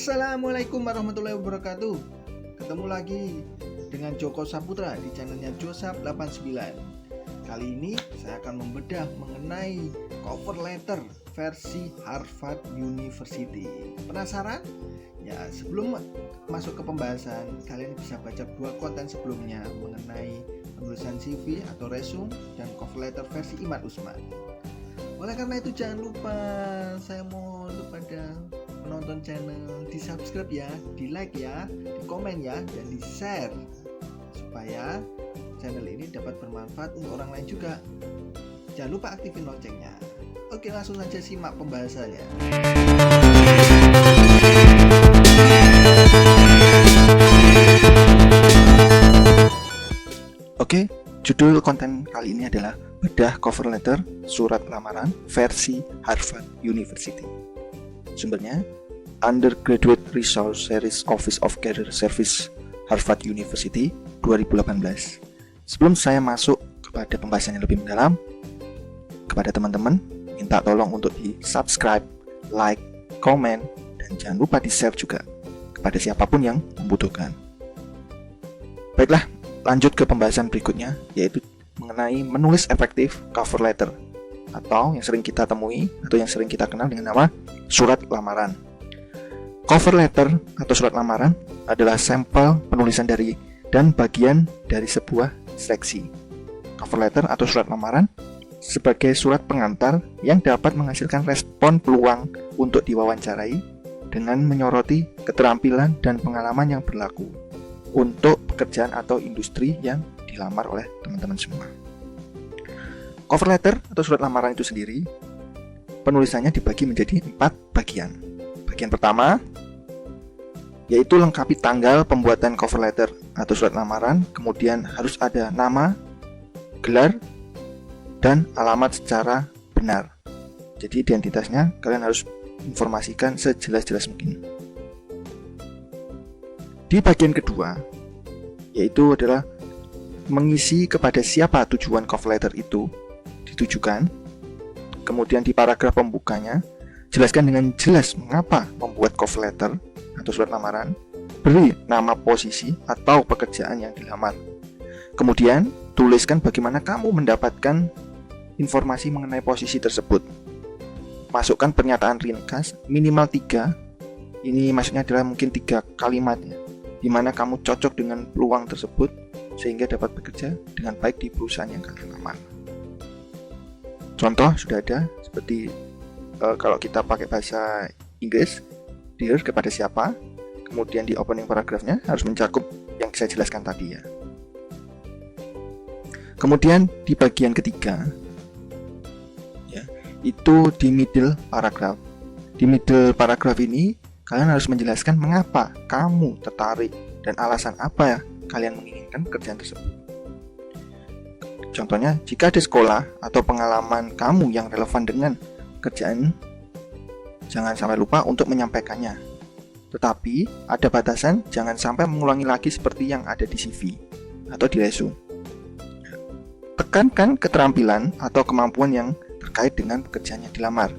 Assalamualaikum warahmatullahi wabarakatuh. Ketemu lagi dengan Joko Saputra di channelnya Josap89. Kali ini saya akan membedah mengenai cover letter versi Harvard University. Penasaran? Ya, sebelum masuk ke pembahasan, kalian bisa baca 2 konten sebelumnya mengenai penulisan CV atau resume dan cover letter versi Imad Usman. Oleh karena itu jangan lupa, saya mohon kepada penonton channel di subscribe ya, di like ya, di komen ya, dan di share supaya channel ini dapat bermanfaat untuk orang lain juga. Jangan lupa aktifin loncengnya. Oke, langsung saja simak pembahasannya. Oke, judul konten kali ini adalah bedah cover letter surat lamaran versi Harvard University. Sumbernya Undergraduate Resource Series Office of Career Service Harvard University 2018. Sebelum saya masuk kepada pembahasannya lebih mendalam, kepada teman-teman minta tolong untuk di subscribe, like, komen, dan jangan lupa di share juga kepada siapapun yang membutuhkan. Baiklah, lanjut ke pembahasan berikutnya, yaitu mengenai menulis efektif cover letter atau yang sering kita temui atau yang sering kita kenal dengan nama surat lamaran. Cover letter atau surat lamaran adalah sampel penulisan dari dan bagian dari sebuah seleksi. Cover letter atau surat lamaran sebagai surat pengantar yang dapat menghasilkan respon peluang untuk diwawancarai dengan menyoroti keterampilan dan pengalaman yang berlaku untuk pekerjaan atau industri yang dilamar oleh teman-teman semua. Cover letter atau surat lamaran itu sendiri, penulisannya dibagi menjadi 4 bagian. Bagian pertama yaitu lengkapi tanggal pembuatan cover letter atau surat lamaran, kemudian harus ada nama, gelar, dan alamat secara benar. Jadi identitasnya kalian harus informasikan sejelas-jelas mungkin. Di bagian kedua, yaitu adalah mengisi kepada siapa tujuan cover letter itu ditujukan. Kemudian di paragraf pembukanya, jelaskan dengan jelas mengapa membuat cover letter atau surat lamaran, beri nama posisi atau pekerjaan yang dilamar. Kemudian, tuliskan bagaimana kamu mendapatkan informasi mengenai posisi tersebut. Masukkan pernyataan ringkas minimal 3. Ini maksudnya adalah mungkin 3 kalimat ya, di mana kamu cocok dengan peluang tersebut sehingga dapat bekerja dengan baik di perusahaan yang kalian lamar. Contoh sudah ada seperti kalau kita pakai bahasa Inggris, dear kepada siapa, kemudian di opening paragrafnya harus mencakup yang saya jelaskan tadi ya. Kemudian di bagian ketiga ya, itu di middle paragraph. Di middle paragraph ini kalian harus menjelaskan mengapa kamu tertarik dan alasan apa ya kalian menginginkan pekerjaan tersebut. Contohnya, jika ada sekolah atau pengalaman kamu yang relevan dengan pekerjaan, jangan sampai lupa untuk menyampaikannya. Tetapi, ada batasan, jangan sampai mengulangi lagi seperti yang ada di CV atau di resume. Tekankan keterampilan atau kemampuan yang terkait dengan pekerjaan yang dilamar.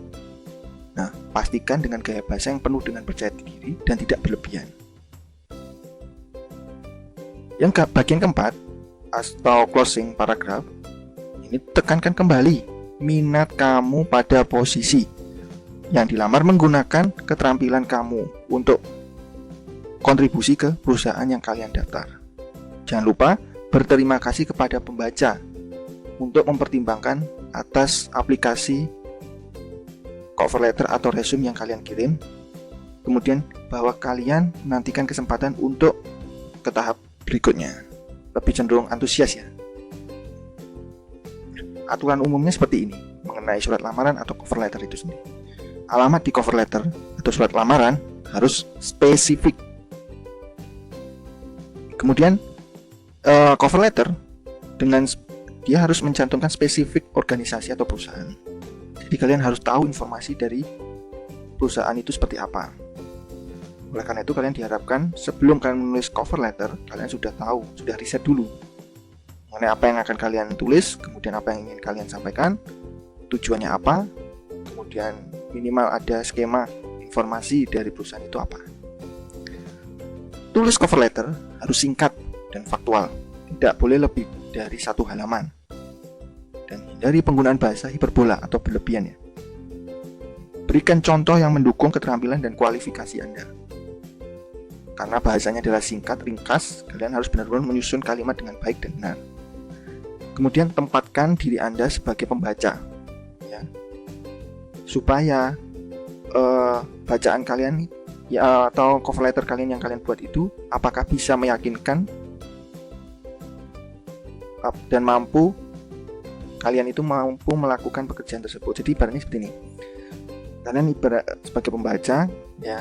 Nah, pastikan dengan gaya bahasa yang penuh dengan percaya diri dan tidak berlebihan. Yang bagian keempat atau closing paragraph, ini tekankan kembali minat kamu pada posisi yang dilamar menggunakan keterampilan kamu untuk kontribusi ke perusahaan yang kalian daftar. Jangan lupa berterima kasih kepada pembaca untuk mempertimbangkan atas aplikasi cover letter atau resume yang kalian kirim. Kemudian bahwa kalian menantikan kesempatan untuk ke tahap berikutnya. Lebih cenderung antusias ya. Aturan umumnya seperti ini mengenai surat lamaran atau cover letter itu sendiri. Alamat di cover letter atau surat lamaran harus spesifik. Kemudian cover letter dengan dia harus mencantumkan spesifik organisasi atau perusahaan. Jadi kalian harus tahu informasi dari perusahaan itu seperti apa. Oleh karena itu kalian diharapkan sebelum kalian menulis cover letter, kalian sudah tahu, sudah riset dulu mengenai apa yang akan kalian tulis, kemudian apa yang ingin kalian sampaikan, tujuannya apa, kemudian minimal ada skema informasi dari perusahaan itu apa. Tulis cover letter harus singkat dan faktual, tidak boleh lebih dari 1 halaman. Dan hindari penggunaan bahasa hiperbola atau berlebihan ya. Berikan contoh yang mendukung keterampilan dan kualifikasi Anda. Karena bahasanya adalah singkat, ringkas, kalian harus benar-benar menyusun kalimat dengan baik dan benar. Kemudian tempatkan diri Anda sebagai pembaca, ya, supaya bacaan kalian ya, atau cover letter kalian yang kalian buat itu apakah bisa meyakinkan dan kalian itu mampu melakukan pekerjaan tersebut. Jadi ibaratnya seperti ini. Kalian ibarat sebagai pembaca, ya,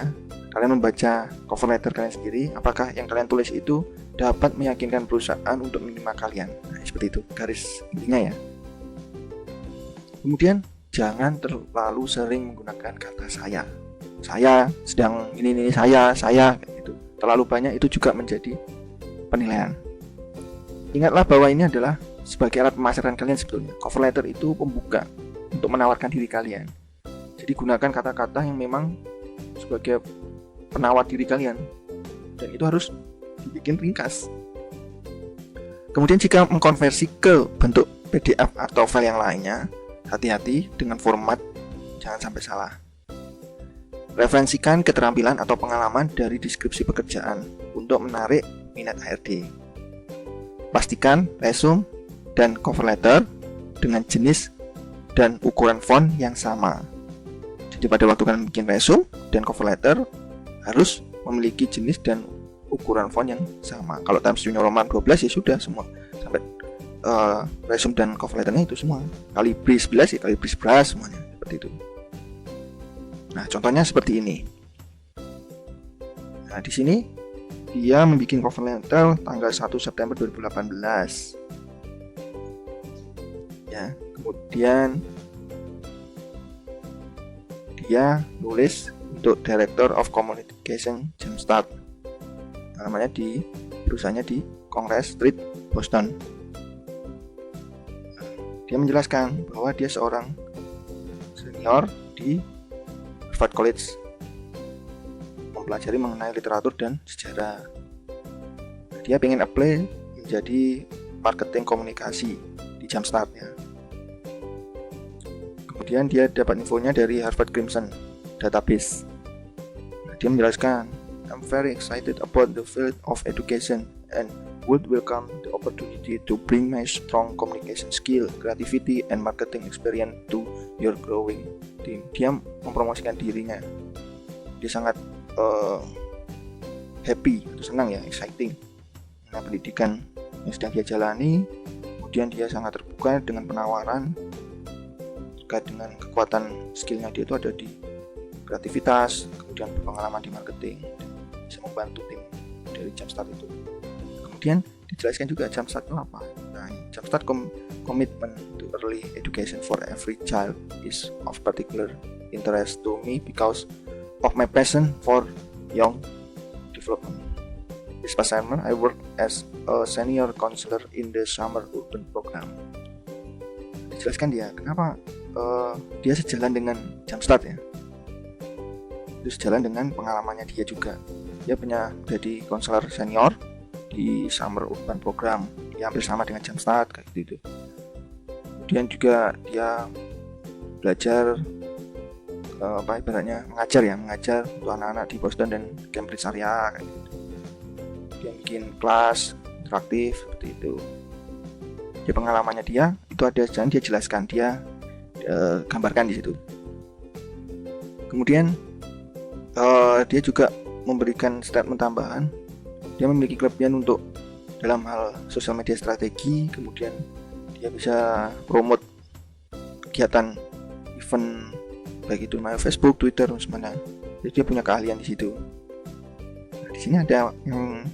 kalian membaca cover letter kalian sendiri, apakah yang kalian tulis itu dapat meyakinkan perusahaan untuk menerima kalian. Nah, seperti itu garis intinya ya. Kemudian jangan terlalu sering menggunakan kata saya sedang ini saya gitu. Terlalu banyak itu juga menjadi penilaian. Ingatlah bahwa ini adalah sebagai alat pemasaran kalian sebetulnya. Cover letter itu pembuka untuk menawarkan diri kalian. Jadi gunakan kata-kata yang memang sebagai penawar diri kalian, dan itu harus dibikin ringkas. Kemudian jika mengkonversi ke bentuk PDF atau file yang lainnya, hati-hati dengan format, jangan sampai salah. Referensikan keterampilan atau pengalaman dari deskripsi pekerjaan untuk menarik minat HRD. Pastikan resume dan cover letter dengan jenis dan ukuran font yang sama. Jadi pada waktu kalian bikin resume dan cover letter harus memiliki jenis dan ukuran font yang sama. Kalau Times New Roman 12 ya sudah semua, sampai resume dan cover letternya itu semua. Calibri 11 ya Calibri 11 semuanya seperti itu. Nah, contohnya seperti ini. Nah, di sini dia membuat cover letter tanggal 1 September 2018. Ya, kemudian dia nulis untuk Director of Communication Jumpstart. Namanya di perusahaannya di Congress Street, Boston. Dia menjelaskan bahwa dia seorang senior di Harvard College, mempelajari mengenai literatur dan sejarah. Dia pengen apply menjadi marketing komunikasi di Jumpstart ya. Kemudian dia dapat infonya dari Harvard Crimson Database. Dia menjelaskan, I'm very excited about the field of education and would welcome the opportunity to bring my strong communication skill, creativity, and marketing experience to your growing team. Dia mempromosikan dirinya. Dia sangat happy atau senang ya, exciting dengan pendidikan yang sedang dia jalani. Kemudian dia sangat terbuka dengan penawaran terkait dengan kekuatan skillnya dia itu ada di kreativitas, kemudian berpengalaman di marketing, bisa membantu tim dari Jumpstart itu. Kemudian dijelaskan juga Jumpstart itu apa. Nah, Jumpstart commitment to early education for every child is of particular interest to me because of my passion for young development. This past summer, I worked as a senior counselor in the summer urban program. Dijelaskan dia kenapa dia sejalan dengan Jumpstart ya. Itu sejalan dengan pengalamannya dia juga. Dia punya jadi konselor senior di Summer Urban Program, ya hampir sama dengan Jumpstart kayak gitu. Kemudian juga dia belajar ibaratnya mengajar untuk anak-anak di Boston dan Cambridge area kayak gitu. Dia bikin kelas interaktif seperti itu. Dia pengalamannya dia itu ada dan dia jelaskan, dia gambarkan di situ. Kemudian dia juga memberikan statement tambahan. Dia memiliki kelebihan untuk dalam hal sosial media strategi, kemudian dia bisa promote kegiatan event baik itu melalui Facebook, Twitter, dan semuanya. Jadi dia punya keahlian di situ. Nah, di sini ada yang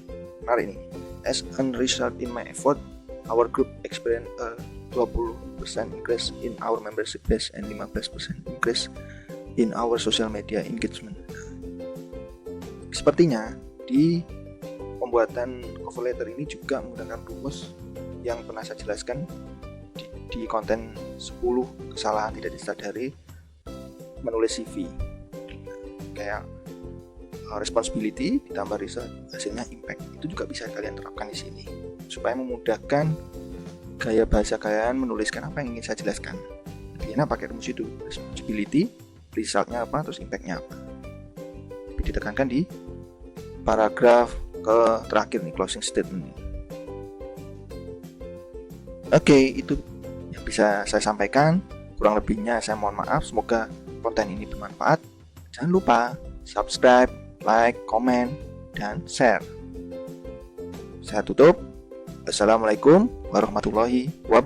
menarik nih. As a result in my effort, our group experienced a 20% increase in our membership base and 15% increase in our social media engagement. Sepertinya di pembuatan cover letter ini juga menggunakan rumus yang pernah saya jelaskan di konten 10 kesalahan tidak disadari menulis CV. Kayak responsibility ditambah result, hasilnya impact. Itu juga bisa kalian terapkan di sini supaya memudahkan gaya bahasa kalian menuliskan apa yang ingin saya jelaskan. Jadi enak pakai rumus itu, responsibility, resultnya apa, terus impactnya apa. Tapi ditekankan di paragraf ke terakhir nih, closing statement. Oke, itu yang bisa saya sampaikan. Kurang lebihnya saya mohon maaf. Semoga konten ini bermanfaat. Jangan lupa subscribe, like, komen, dan share. Saya tutup. Assalamualaikum warahmatullahi wabarakatuh.